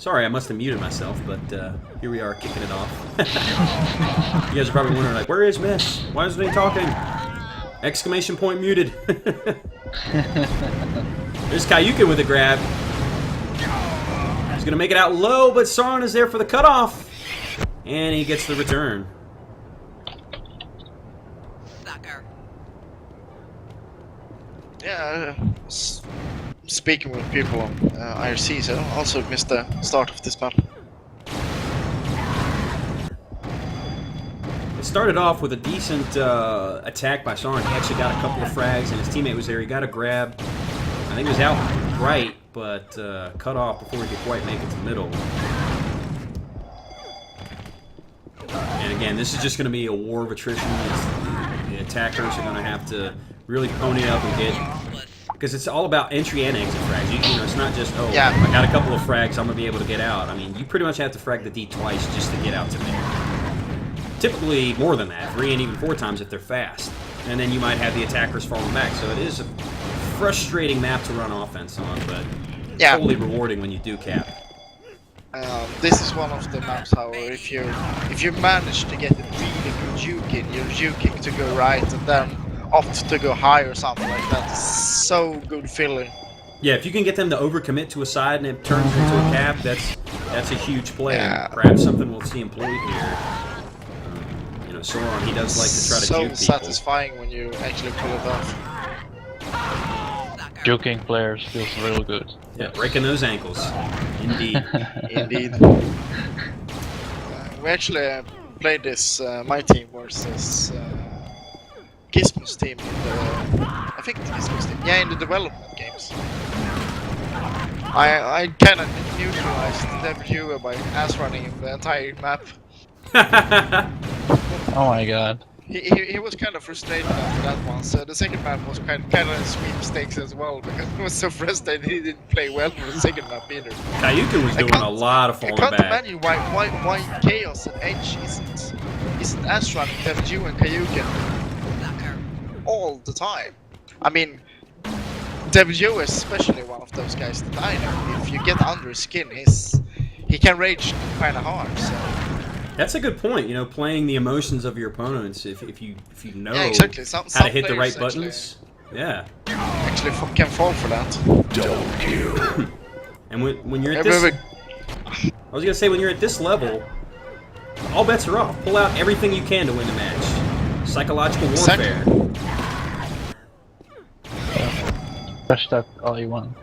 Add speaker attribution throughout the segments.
Speaker 1: Sorry, I must have muted myself, but here we are kicking it off. You guys are probably wondering, like, where is Miss? Why isn't he talking? Exclamation point muted. There's Kayuka with a grab. He's going to make it out low, but Sauron is there for the cutoff. And he gets the return.
Speaker 2: Yeah, speaking with people on IRC, so I also missed the start of this map.
Speaker 1: It started off with a decent attack by Sauron. He actually got a couple of frags, and his teammate was there. He got a grab. I think it was out right, but cut off before he could quite make it to the middle. And again, this is just going to be a war of attrition. The attackers are going to have to really pony up and get... Because it's all about entry and exit frags. You know, it's not just, oh, yeah, I got a couple of frags, I'm going to be able to get out. I mean, you pretty much have to frag the D twice just to get out to there. Typically more than that, 3 and even 4 times if they're fast. And then you might have the attackers falling back. So it is a frustrating map to run offense on, but
Speaker 2: yeah,
Speaker 1: totally rewarding when you do cap.
Speaker 2: This is one of the maps, however, if you manage to get a really good juke in, you're juking to go right and then opt to go high or something like that. It's so good feeling.
Speaker 1: Yeah, if you can get them to overcommit to a side and it turns into a cap, that's a huge play.
Speaker 2: Yeah.
Speaker 1: Perhaps something we'll see employed here. You know, Sauron, he does like to try to juke people.
Speaker 2: So satisfying when you actually pull it off.
Speaker 3: Juking players feels real good.
Speaker 1: Yeah, breaking those ankles. Indeed.
Speaker 2: Indeed. We actually played this, my team versus Gizmo's team in the... I think it's Gizmo's team. Yeah, in the development games. I kind of neutralized the viewer by ass-running the entire map.
Speaker 3: Oh my god.
Speaker 2: He was kind of frustrated after that one, so the second map was kind of sweepstakes as well, because he was so frustrated he didn't play well for the second map either.
Speaker 1: Kayuka was doing a lot of falling back.
Speaker 2: I can't imagine why Chaos and Edge isn't as running WG and Kayuka all the time. I mean, WG is especially one of those guys that I know. If you get under his skin, he can rage kind of hard. So.
Speaker 1: That's a good point. You know, playing the emotions of your opponents. If you know
Speaker 2: exactly.
Speaker 1: how to hit the right
Speaker 2: actually,
Speaker 1: buttons. Yeah.
Speaker 2: Actually, can fall for that.
Speaker 4: Double kill.
Speaker 1: And when you're at this, I was gonna say when you're at this level, all bets are off. Pull out everything you can to win the match. Psychological warfare.
Speaker 3: Push that all you want.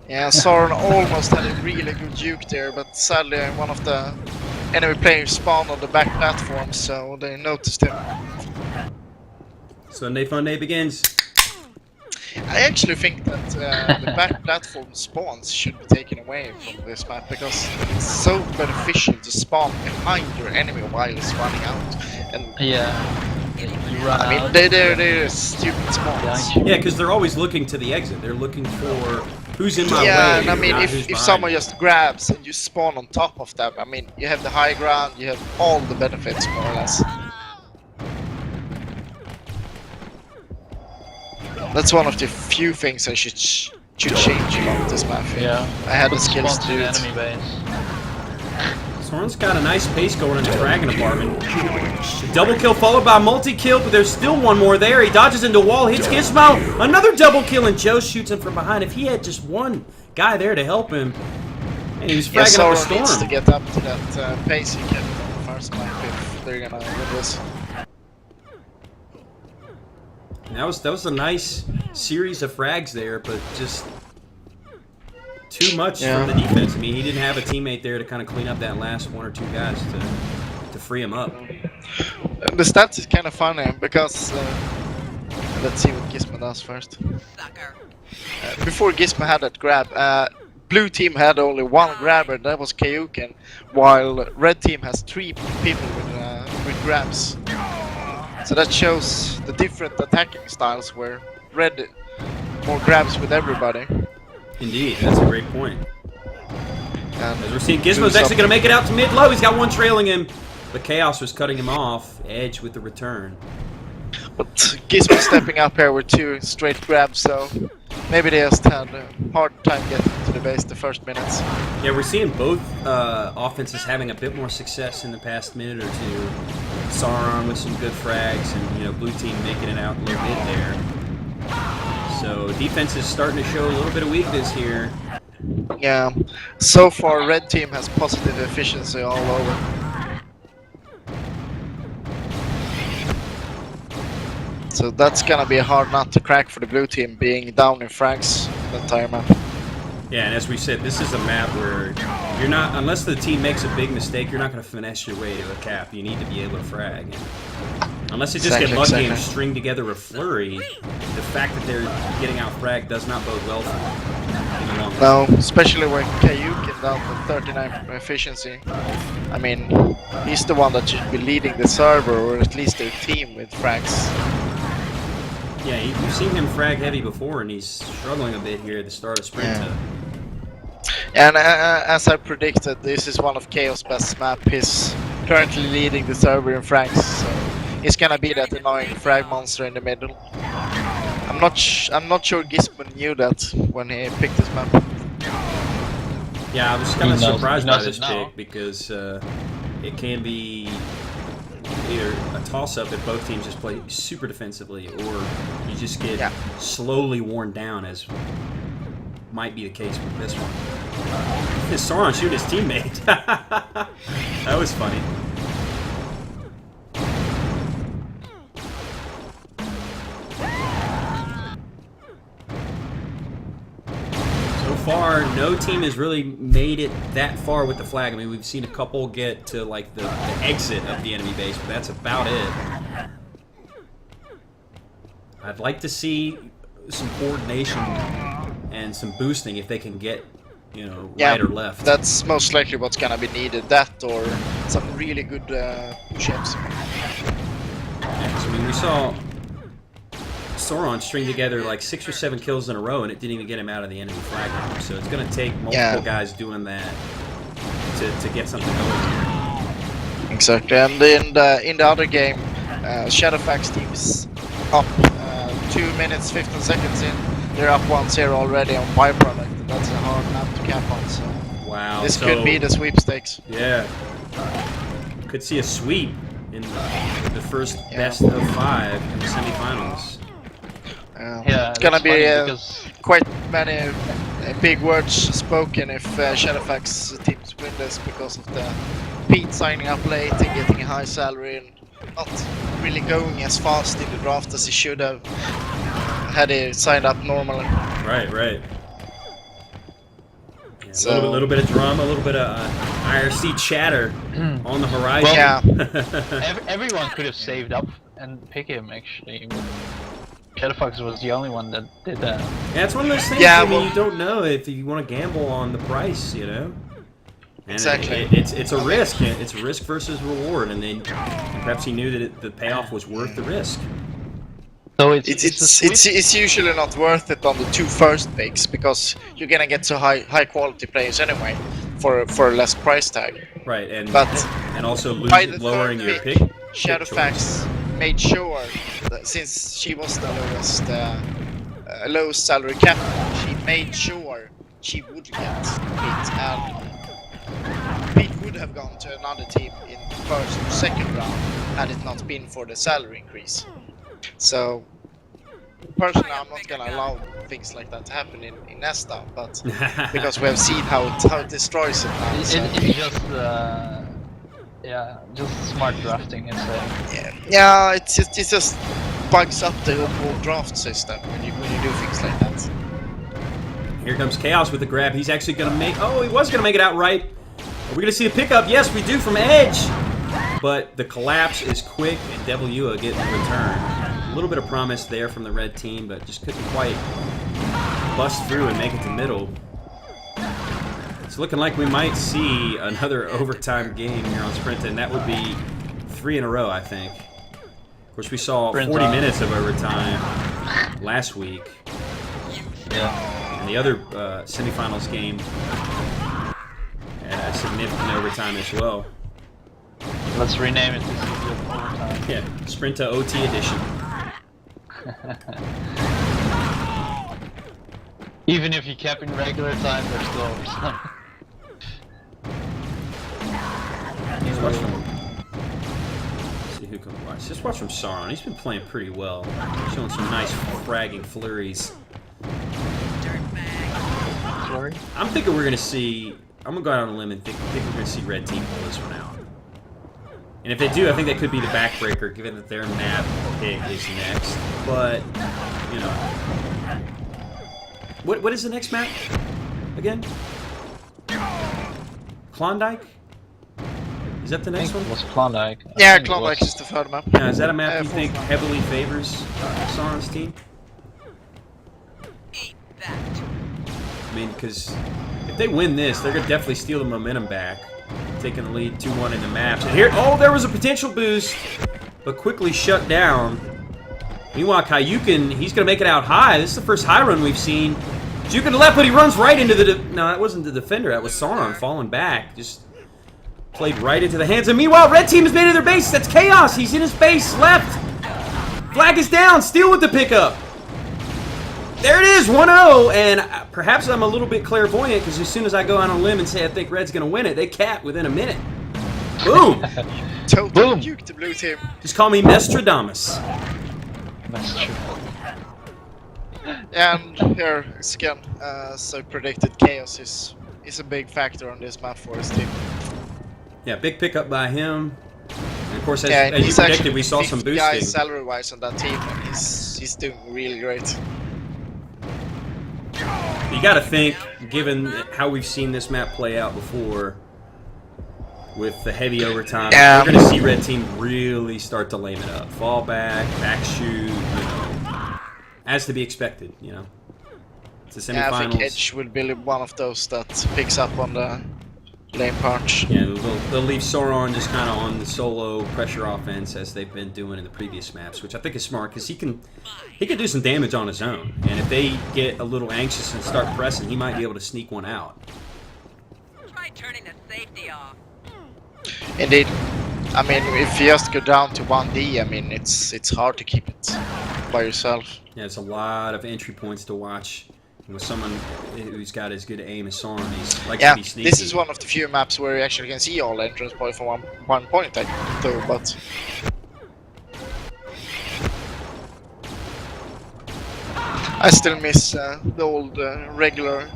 Speaker 2: Yeah, Sauron almost had a really good juke there, but sadly one of the enemy players spawned on the back platform, so they noticed him.
Speaker 1: Sunday Fun Day begins.
Speaker 2: I actually think that the back platform spawns should be taken away from this map, because it's so beneficial to spawn behind your enemy while he's running out. And
Speaker 3: yeah.
Speaker 2: I mean, they're stupid spawns.
Speaker 1: Yeah, because they're always looking to the exit. They're looking for who's in my way.
Speaker 2: Yeah, and I mean,
Speaker 1: not
Speaker 2: if someone just grabs and you spawn on top of them, I mean, you have the high ground, you have all the benefits, more or less. That's one of the few things I should change about this map.
Speaker 3: Yeah.
Speaker 2: I had the skills to do it.
Speaker 3: Enemy base.
Speaker 1: Sauron's got a nice pace going in the dragon department. Double kill followed by a multi-kill, but there's still one more there. He dodges into a wall, hits Gizmo. Another double kill, and Joe shoots him from behind. If he had just one guy there to help him, and he was fragging up a storm.
Speaker 2: Needs to get up to that pace he kept on the first map if they're gonna win this.
Speaker 1: That was a nice series of frags there, but just too much for the defense. I mean, he didn't have a teammate there to kind of clean up that last 1 or 2 guys to free him up.
Speaker 2: The stats is kind of funny because let's see what Gizmo does first. Before Gizmo had that grab, blue team had only 1 grabber, that was Kayuken, while red team has 3 people with grabs. So that shows the different attacking styles, where red more grabs with everybody.
Speaker 1: Indeed, that's a great point. As we're seeing, Gizmo's actually going to make it out to mid-low. He's got one trailing him, but Chaos was cutting him off. Edge with the return.
Speaker 2: But Gizmo stepping up here with 2 straight grabs, so Maybe they just had a hard time getting to the base the first minutes.
Speaker 1: Yeah, we're seeing both offenses having a bit more success in the past minute or two. Sauron with some good frags, and blue team making it out a little bit there. So defense is starting to show a little bit of weakness here.
Speaker 2: Yeah, so far red team has positive efficiency all over. So that's gonna be a hard nut to crack for the blue team, being down in frags the entire map.
Speaker 1: Yeah, and as we said, this is a map where you're not, unless the team makes a big mistake, you're not going to finesse your way to a cap. You need to be able to frag. And unless they just get lucky and string together a flurry, the fact that they're getting out fragged does not bode well for them in the long run.
Speaker 2: No, especially when GU can down to 39 efficiency. I mean, he's the one that should be leading the server, or at least their team with frags.
Speaker 1: Yeah, you've seen him frag heavy before, and he's struggling a bit here at the start of Sprinta.
Speaker 2: Yeah. And as I predicted, this is one of Chaos' best map. He's currently leading the server in frags, so he's gonna be that annoying frag monster in the middle. I'm not sure Gizmo knew that when he picked this map.
Speaker 1: Yeah, I was kind of surprised by this
Speaker 3: now.
Speaker 1: pick because it can be either a toss-up if both teams just play super defensively, or you just get slowly worn down, as might be the case with this one. Sauron shooting his teammate. That was funny. So far, no team has really made it that far with the flag. I mean, we've seen a couple get to like the exit of the enemy base, but that's about it. I'd like to see some coordination and some boosting if they can get, right or left.
Speaker 2: That's most likely what's gonna be needed. That or some really good push-ups.
Speaker 1: Yeah, 'cause, I mean, we saw Sauron string together like 6 or 7 kills in a row, and it didn't even get him out of the enemy flag room. So it's going to take multiple guys doing that to get something going here.
Speaker 2: Exactly, and in the other game, Shadowfax team is up 2 minutes 15 seconds in. They're up 1-0 already on byproduct, and that's a hard map to cap on. So
Speaker 1: wow,
Speaker 2: this could be the sweepstakes.
Speaker 1: Yeah, could see a sweep in the first best of 5 in the semifinals.
Speaker 3: Yeah,
Speaker 2: it's gonna be
Speaker 3: because
Speaker 2: quite many big words spoken if Shadowfax teams win this, because of the Pete signing up late and getting a high salary and not really going as fast in the draft as he should have had he signed up normally.
Speaker 1: Right. Yeah,
Speaker 2: So,
Speaker 1: a little bit of drama, a little bit of IRC chatter on the horizon.
Speaker 3: Well,
Speaker 2: yeah.
Speaker 3: everyone could have saved up and pick him actually. Shadowfox was the only one that did that.
Speaker 1: Yeah, it's one of those things.
Speaker 2: Yeah,
Speaker 1: I mean,
Speaker 2: well,
Speaker 1: you don't know if you want to gamble on the price, And
Speaker 2: exactly.
Speaker 1: It's a risk. It's a risk versus reward, and then perhaps he knew that the payoff was worth the risk.
Speaker 3: So
Speaker 2: It's usually not worth it on the 2 first picks, because you're gonna get so high quality players anyway for a less price tag.
Speaker 1: Right, and also
Speaker 2: By the
Speaker 1: lowering
Speaker 2: third
Speaker 1: your
Speaker 2: pick,
Speaker 1: pick.
Speaker 2: Shadowfax made sure that since she was the lowest salary cap, she made sure she would get Pete, and Pete would have gone to another team in the first or second round had it not been for the salary increase. So personally, I'm not gonna allow things like that to happen in Nesta, but because we have seen how it destroys it now. So.
Speaker 3: It's just smart drafting. It's
Speaker 2: It just bugs up the overall draft system when you do things like that.
Speaker 1: Here comes Chaos with the grab. He's actually going to make... Oh, he was going to make it outright. Are we going to see a pickup? Yes, we do from Edge. But the collapse is quick, and Devil Yua getting the return. A little bit of promise there from the red team, but just couldn't quite bust through and make it to middle. It's looking like we might see another overtime game here on Sprinta, and that would be 3 in a row, I think. Of course, we saw 40 minutes of overtime last week.
Speaker 3: Yeah.
Speaker 1: And the other semifinals game had a significant overtime as well.
Speaker 3: Let's rename it. This is overtime.
Speaker 1: Yeah, Sprinta OT edition.
Speaker 3: Even if you kept in regular time, they're still over some.
Speaker 1: Let's watch from. Let's see who can watch. Just watch from Sauron. He's been playing pretty well, showing some nice fragging flurries.
Speaker 3: Sorry?
Speaker 1: I'm thinking we're gonna see. I'm gonna go out on a limb and think we're gonna see Red Team pull this one out. And if they do, I think that could be the backbreaker, given that their map pick is next. But you know, what is the next map again? Klondike? Is that the next one?
Speaker 3: It was Klondike.
Speaker 2: Yeah, Klondike is the third map.
Speaker 1: Now, is that a map you
Speaker 2: fourth
Speaker 1: think
Speaker 2: map.
Speaker 1: heavily favors Sauron's team? I mean, because if they win this, they're gonna definitely steal the momentum back, taking the lead 2-1 in the match. And here, oh, there was a potential boost, but quickly shut down. Meanwhile, Kayukin, he's gonna make it out high. This is the first high run we've seen. Jukin to left, but he runs right into the. No, that wasn't the defender. That was Sauron falling back. Just played right into the hands. And meanwhile, Red Team has made it their base. That's Chaos. He's in his base left. Flag is down. Steal with the pickup. There it is, 1-0. And perhaps I'm a little bit clairvoyant because as soon as I go out on a limb and say I think Red's going to win it, they cap within a minute. Boom.
Speaker 2: Total
Speaker 3: Boom.
Speaker 2: nuke the blue team.
Speaker 1: Just call me Mestradamus.
Speaker 3: That's true.
Speaker 2: And here is again, so predicted chaos is a big factor on this map for his team.
Speaker 1: Yeah, big pickup by him. And of course, as,
Speaker 2: Yeah, and
Speaker 1: as you
Speaker 2: he's
Speaker 1: predicted,
Speaker 2: actually
Speaker 1: we saw some
Speaker 2: 50 guys
Speaker 1: boosting.
Speaker 2: salary-wise on that team, and he's doing really great.
Speaker 1: You got to think, given how we've seen this map play out before, with the heavy overtime,
Speaker 2: Yeah.
Speaker 1: we're going to see Red Team really start to lame it up. Fall back, back shoot, you know, as to be expected, you know. It's the
Speaker 2: Yeah, I think
Speaker 1: semifinals.
Speaker 2: Edge will be one of those that picks up on the lane punch.
Speaker 1: Yeah, they'll leave Sauron just kind of on the solo pressure offense as they've been doing in the previous maps, which I think is smart because he can do some damage on his own. And if they get a little anxious and start pressing, he might be able to sneak one out.
Speaker 5: Try turning the safety off.
Speaker 2: Indeed. I mean, if you just go down to 1D, I mean, it's hard to keep it by yourself.
Speaker 1: Yeah, it's a lot of entry points to watch. And with someone who's got as good aim as Sauron, he's like
Speaker 2: Yeah,
Speaker 1: to be sneaky.
Speaker 2: this is one of the few maps where you actually can see all entrance points from one point, though, but... I still miss the old regular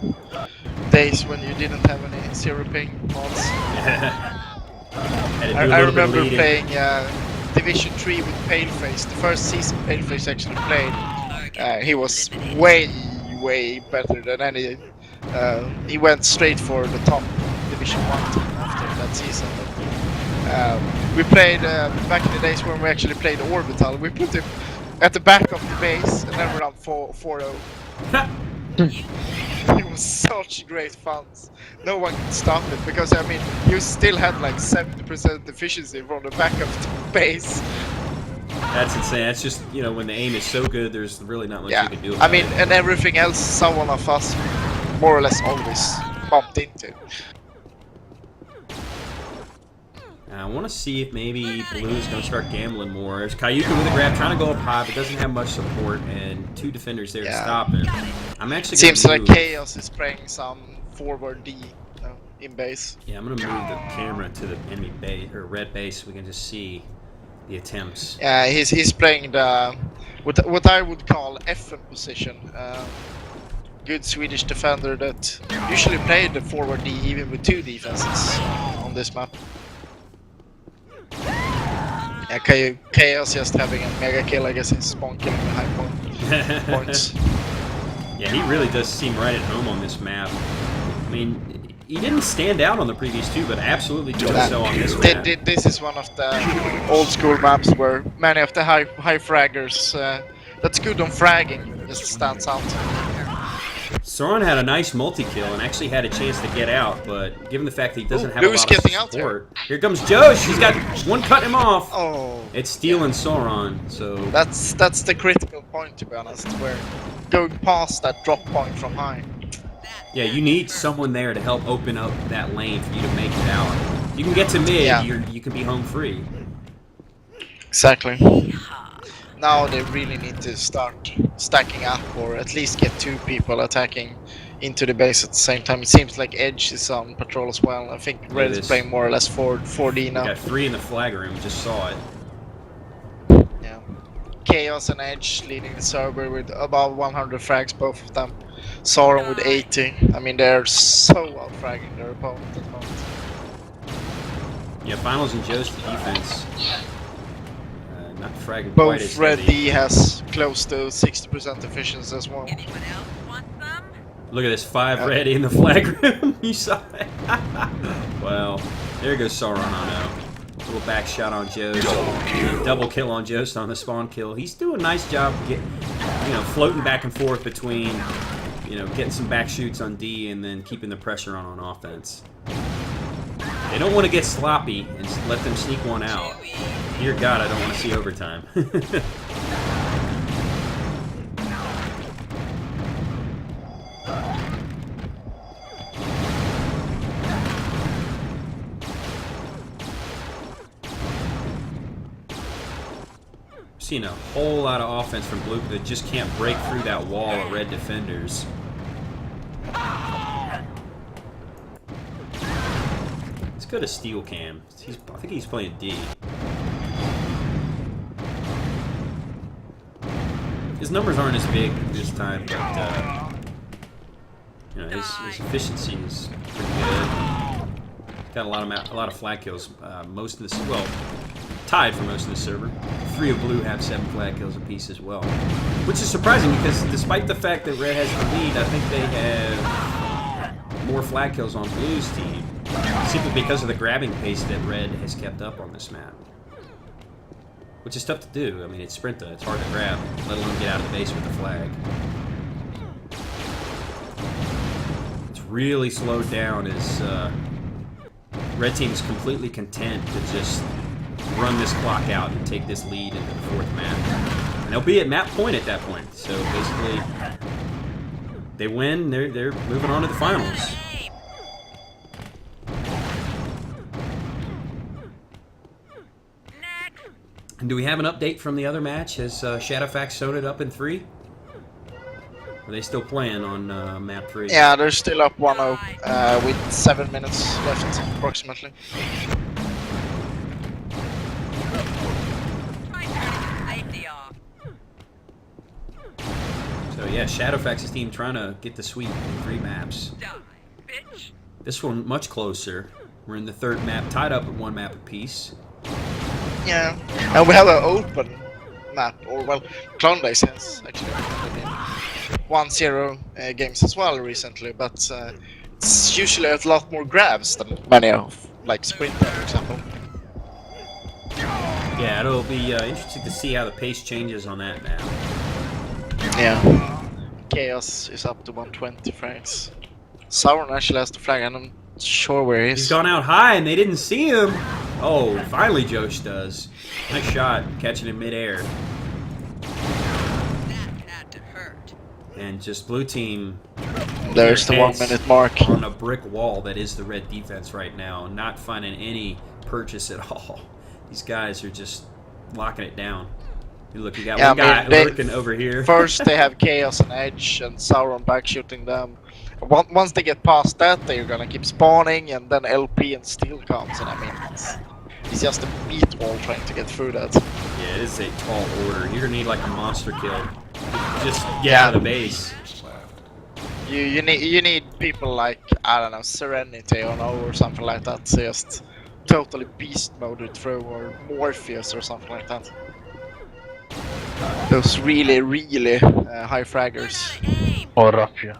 Speaker 2: days when you didn't have any zero ping mods. I remember playing Division 3 with Paleface. The first season Paleface actually played, he was way better than any. He went straight for the top Division 1 team after that season. We played back in the days when we actually played Orbital. We put him at the back of the base and then we ran 4-0. It was such great fun. No one could stop it because I mean you still had like 70% efficiency from the back of the base.
Speaker 1: That's insane. That's just, you know, when the aim is so good, there's really not much
Speaker 2: Yeah,
Speaker 1: you can do
Speaker 2: I
Speaker 1: about
Speaker 2: mean,
Speaker 1: it.
Speaker 2: and everything else someone of us more or less always bumped into.
Speaker 1: I want to see if maybe Blue's going to start gambling more. There's Kayuka with a grab, trying to go up high, but doesn't have much support, and two defenders there to
Speaker 2: Yeah.
Speaker 1: stop him. I'm actually
Speaker 2: It seems
Speaker 1: gonna
Speaker 2: like
Speaker 1: move.
Speaker 2: Chaos is playing some forward D in base.
Speaker 1: Yeah, I'm going to move the camera to the enemy base, or red base, so we can just see the attempts.
Speaker 2: Yeah, he's playing the what I would call FN position. Good Swedish defender that usually played the forward D even with two defenses on this map. Yeah, Chaos just having a mega kill, I guess he's spawn killing the high points.
Speaker 1: Yeah, he really does seem right at home on this map. I mean, he didn't stand out on the previous two, but absolutely did so on this map.
Speaker 2: This is one of the old school maps where many of the high fraggers that's good on fragging just stands out.
Speaker 1: Sauron had a nice multi-kill and actually had a chance to get out, but given the fact that he doesn't have a
Speaker 2: Blue's
Speaker 1: lot of
Speaker 2: getting out
Speaker 1: support, here comes Josh. He's got one cut him off.
Speaker 2: Oh,
Speaker 1: It's stealing Sauron, so
Speaker 2: that's the critical point, to be honest, where going past that drop point from high.
Speaker 1: yeah, you need someone there to help open up that lane for you to make it out. You can get to mid,
Speaker 2: Yeah.
Speaker 1: you can be home free.
Speaker 2: Exactly. now they really need to start stacking up, or at least get 2 people attacking into the base at the same time. It seems like Edge is on patrol as well. I think Red is playing more or less 4D
Speaker 1: We
Speaker 2: now.
Speaker 1: got 3 in the flag room. Just saw it.
Speaker 2: Yeah. Chaos and Edge leading the server with above 100 frags, both of them. Sauron with 80. I mean, they're so out-fragging their opponent at the moment.
Speaker 1: Yeah, Finals and Joe's defense. Not fragging quite
Speaker 2: Both
Speaker 1: as
Speaker 2: Red
Speaker 1: heavy.
Speaker 2: D has close to 60% efficiency as well.
Speaker 5: Anyone else want some?
Speaker 1: Look at this 5 ready in the flag room. You saw it. Well, there goes Sauron on out. Little back shot on Jost. Double kill on Jost on the spawn kill. He's doing a nice job floating back and forth between, getting some back shoots on D and then keeping the pressure on offense. They don't want to get sloppy and let them sneak one out. Dear God, I don't want to see overtime. Seeing a whole lot of offense from Blue that just can't break through that wall of Red defenders. Let's go to Steel Cam. I think he's playing D. His numbers aren't as big this time, but his efficiency is pretty good. Got a lot of flag kills. Most of this, well, tied for most of the server. 3 of Blue have 7 flag kills apiece as well, which is surprising because despite the fact that Red has the lead, I think they have more flag kills on Blue's team, simply because of the grabbing pace that Red has kept up on this map. Which is tough to do. I mean, it's Sprinta. It's hard to grab, let alone get out of the base with the flag. It's really slowed down as Red Team is completely content to just run this clock out and take this lead into the 4th map. And they'll be at map point at that point. So basically, they win. They're moving on to the finals. And do we have an update from the other match? Has Shadowfax sewn it up in 3? Are they still playing on map 3?
Speaker 2: Yeah, they're still up 1-0 with 7 minutes left, approximately.
Speaker 5: Try turning the safety off.
Speaker 1: So yeah, Shadowfax's team trying to get the sweep in 3 maps.
Speaker 5: Die, bitch.
Speaker 1: This one much closer. We're in the 3rd map, tied up at 1 map apiece.
Speaker 2: Yeah, and we have an open map, or well, Klondike has actually 1-0 games as well recently, but it's usually a lot more grabs than many of, like Sprinta, for example.
Speaker 1: Yeah, it'll be interesting to see how the pace changes on that map.
Speaker 2: Yeah. Chaos is up to 120 frags. Sauron actually has the flag, and I'm not sure where he is.
Speaker 1: He's gone out high and they didn't see him. Oh, finally Josh does. Nice shot, catching him midair.
Speaker 5: That had to hurt.
Speaker 1: And just Blue Team.
Speaker 2: There's the 1 minute mark.
Speaker 1: On a brick wall that is the Red defense right now, not finding any purchase at all. These guys are just locking it down. Look, you got one guy lurking over here.
Speaker 2: First they have Chaos and Edge and Sauron back shooting them. Once they get past that, they're gonna keep spawning, and then LP and Steel comes, and I mean, it's just a meatball trying to get through that.
Speaker 1: Yeah, it is a tall order. You're gonna need like a monster kill. Just get out of the base.
Speaker 2: You need people like, I don't know, Serenity or something like that, to just totally beast mode it through, or Morpheus or something like that. Those really high fraggers.
Speaker 3: Or Rapia.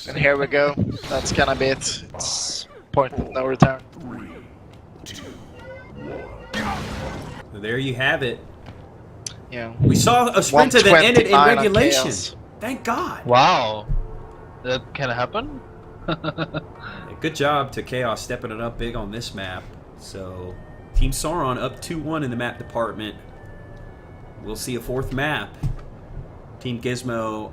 Speaker 2: And here we go. That's gonna be it. It's point of no return.
Speaker 1: So there you have it.
Speaker 2: Yeah.
Speaker 1: We saw a Sprinta that ended in
Speaker 2: 129 on
Speaker 1: regulation.
Speaker 2: Chaos.
Speaker 1: Thank God.
Speaker 3: Wow. That can happen?
Speaker 1: Good job to Chaos stepping it up big on this map. So, Team Sauron up 2-1 in the map department. We'll see a 4th map. Team Gizmo